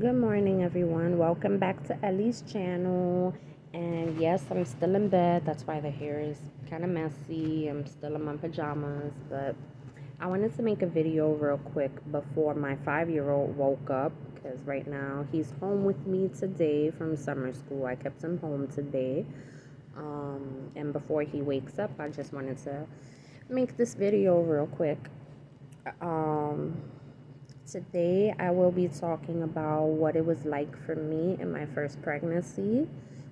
Good morning, everyone. Welcome back to Ellie's channel. And yes, I'm still in bed. That's why the hair is kind of messy. I'm still in my pajamas. But I wanted to make a video real quick before my 5-year-old woke up. Because right now he's home with me today from summer school. I kept him home today. And before he wakes up, I just wanted to make this video real quick. Today, I will be talking about what it was like for me in my first pregnancy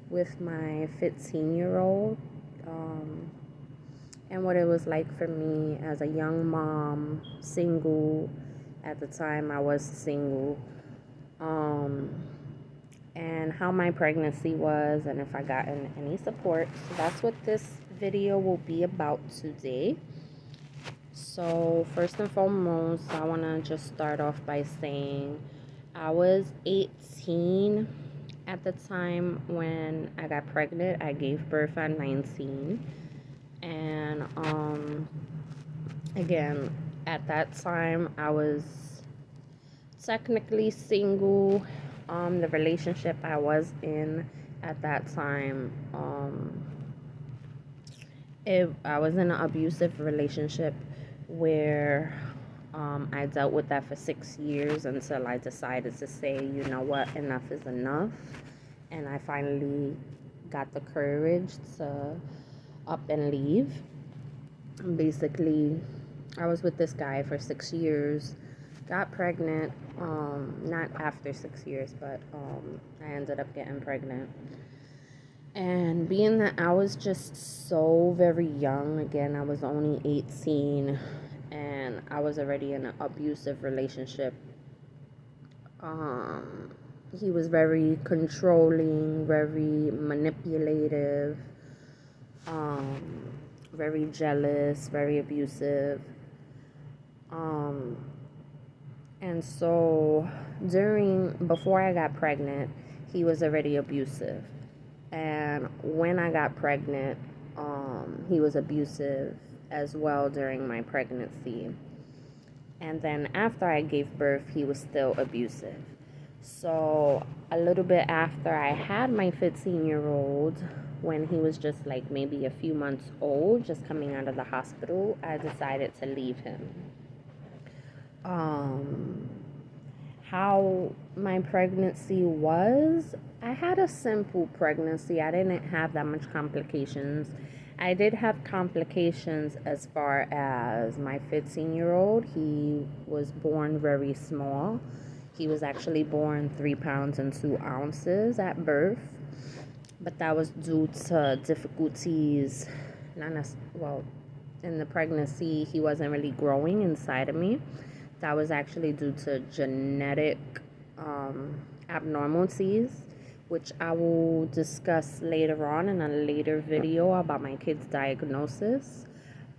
with my 15-year-old, and what it was like for me as a young mom, single. At the time, I was single, and how my pregnancy was, and if I got any support. So that's what this video will be about today. So first and foremost, I want to just start off by saying I was 18 at the time when I got pregnant. I gave birth at 19. And again, at that time, I was technically single. The relationship I was in at that time, I was in an abusive relationship where I dealt with that for 6 years until I decided to say, you know what, enough is enough. And I finally got the courage to up and leave. Basically, I was with this guy for 6 years, got pregnant, not after 6 years, but I ended up getting pregnant. And being that I was just so very young, again, I was only 18, and I was already in an abusive relationship. He was very controlling, very manipulative, very jealous, very abusive. And so before I got pregnant, he was already abusive. And when I got pregnant, he was abusive as well during my pregnancy. And then after I gave birth, he was still abusive. So a little bit after I had my 15-year-old, when he was just like maybe a few months old, just coming out of the hospital, I decided to leave him. How my pregnancy was, I had a simple pregnancy. I didn't have that much complications. I did have complications as far as my 15-year-old. He was born very small. He was actually born 3 pounds and 2 ounces at birth, but that was due to difficulties, in the pregnancy. He wasn't really growing inside of me. That was actually due to genetic abnormalities, which I will discuss later on in a later video about my kid's diagnosis.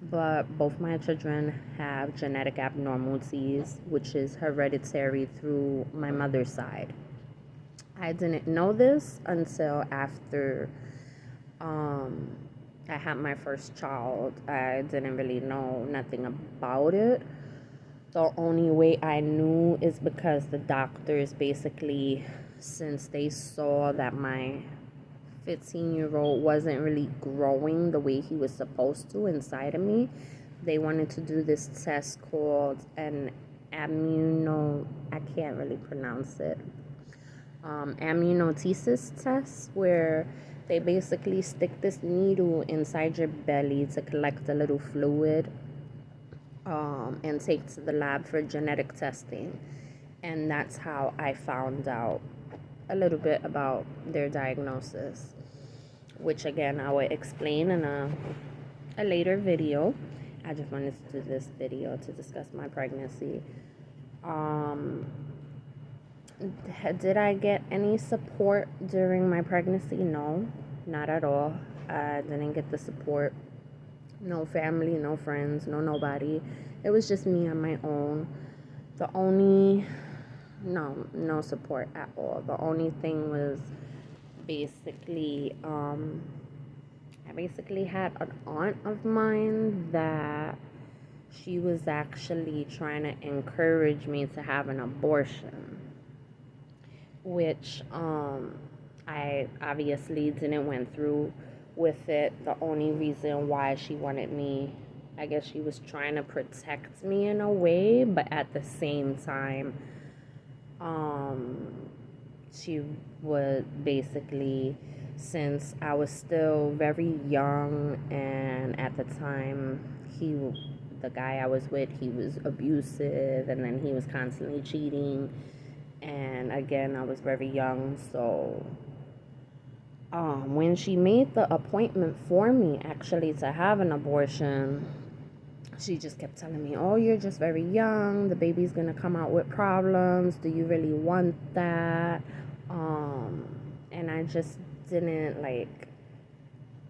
But both my children have genetic abnormalities, which is hereditary through my mother's side. I didn't know this until after I had my first child. I didn't really know nothing about it. The only way I knew is because the doctors basically, since they saw that my 15-year-old wasn't really growing the way he was supposed to inside of me, they wanted to do this test called an I can't really pronounce it, Aminotesis test, where they basically stick this needle inside your belly to collect a little fluid, and take to the lab for genetic testing. And that's how I found out a little bit about their diagnosis, which again I will explain in a later video. I just wanted to do this video to discuss my pregnancy. Did I get any support during my pregnancy? No, not at all. I didn't get the support. No family, no friends, no nobody. It was just me on my own. No support at all. The only thing was basically, I basically had an aunt of mine that she was actually trying to encourage me to have an abortion. which I obviously didn't went through with it. The only reason why she wanted me, I guess she was trying to protect me in a way, but at the same time, um, she would basically, since I was still very young, and at the time the guy I was with, he was abusive, and then he was constantly cheating, and again I was very young. So when she made the appointment for me actually to have an abortion, she just kept telling me, oh, you're just very young, the baby's gonna come out with problems, do you really want that? And I just didn't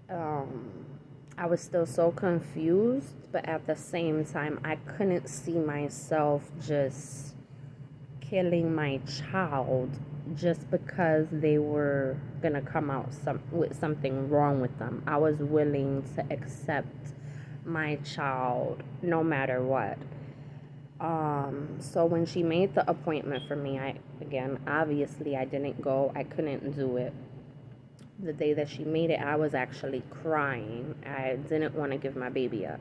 um, I was still so confused, but at the same time I couldn't see myself just killing my child just because they were gonna come out with something wrong with them. I was willing to accept my child no matter what. So when she made the appointment for me, obviously I didn't go. I couldn't do it. The day that she made it, I was actually crying. I didn't want to give my baby up.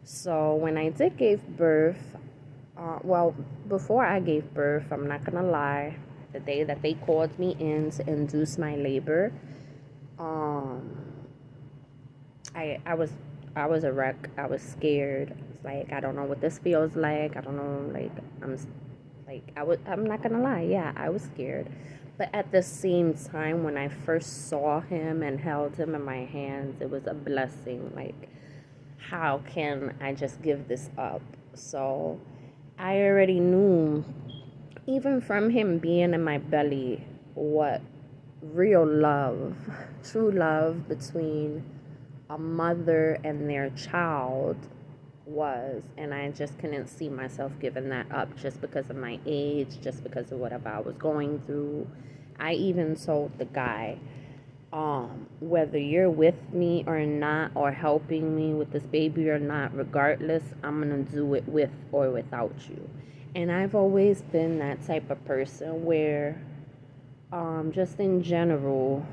So when I did give birth, before I gave birth, I'm not gonna lie, the day that they called me in to induce my labor, um, I was a wreck. I was scared. It's like, I don't know what this feels like. I don't know, I'm not gonna lie, yeah, I was scared. But at the same time, when I first saw him and held him in my hands, it was a blessing. Like, how can I just give this up? So I already knew, even from him being in my belly, what real love, true love between a mother and their child was. And I just couldn't see myself giving that up just because of my age, just because of whatever I was going through. I even told the guy, whether you're with me or not, or helping me with this baby or not, regardless, I'm gonna do it with or without you. And I've always been that type of person where, just in general,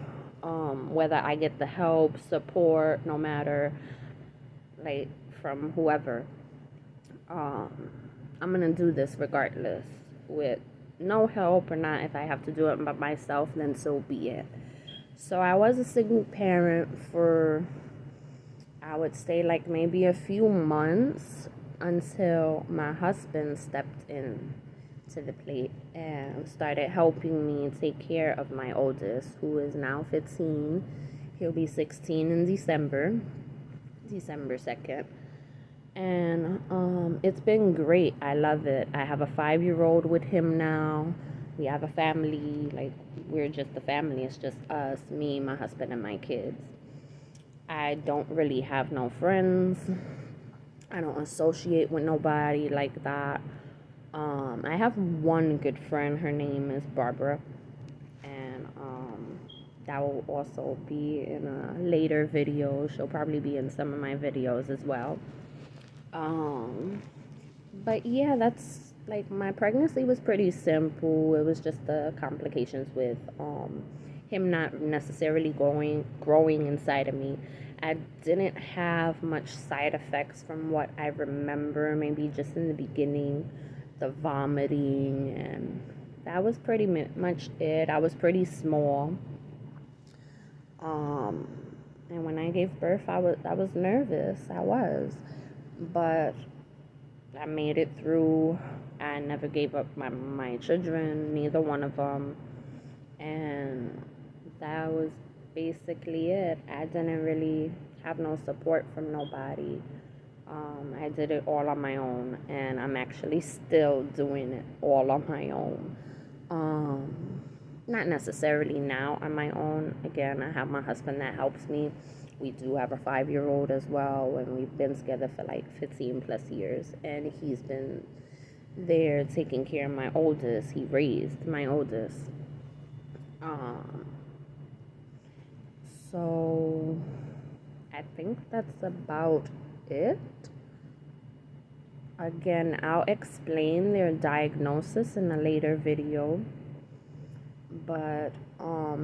whether I get the help, support, no matter, like, from whoever, um, I'm gonna do this regardless, with no help or not. If I have to do it by myself, then so be it. So I was a single parent for, I would say, like maybe a few months, until my husband stepped in to the plate and started helping me take care of my oldest, who is now 15. He'll be 16 in December 2nd. And it's been great. I love it. I have a 5-year-old with him now. We have a family. Like, we're just a family. It's just us, me, my husband, and my kids. I don't really have no friends. I don't associate with nobody like that. I have one good friend. Her name is Barbara. And that will also be in a later video. She'll probably be in some of my videos as well. But yeah, that's, like, my pregnancy was pretty simple. It was just the complications with him not necessarily growing inside of me. I didn't have much side effects from what I remember. Maybe just in the beginning, the vomiting, and that was pretty much it. I was pretty small. And when I gave birth, I was nervous. I was. But I made it through. I never gave up my children, neither one of them. And that was basically it. I didn't really have no support from nobody. I did it all on my own, and I'm actually still doing it all on my own. Not necessarily now on my own. Again, I have my husband that helps me. We do have a 5-year-old as well, and we've been together for like 15 plus years, and he's been there taking care of my oldest. He raised my oldest. So I think that's about it. Again, I'll explain their diagnosis in a later video. But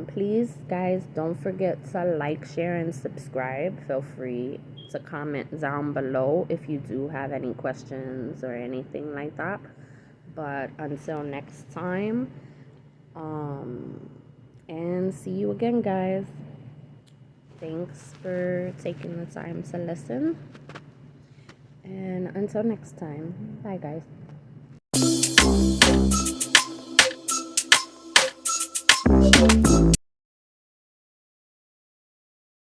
please, guys, don't forget to like, share, and subscribe. Feel free to comment down below if you do have any questions or anything like that. But until next time, and see you again, guys. Thanks for taking the time to listen. And until next time, bye, guys.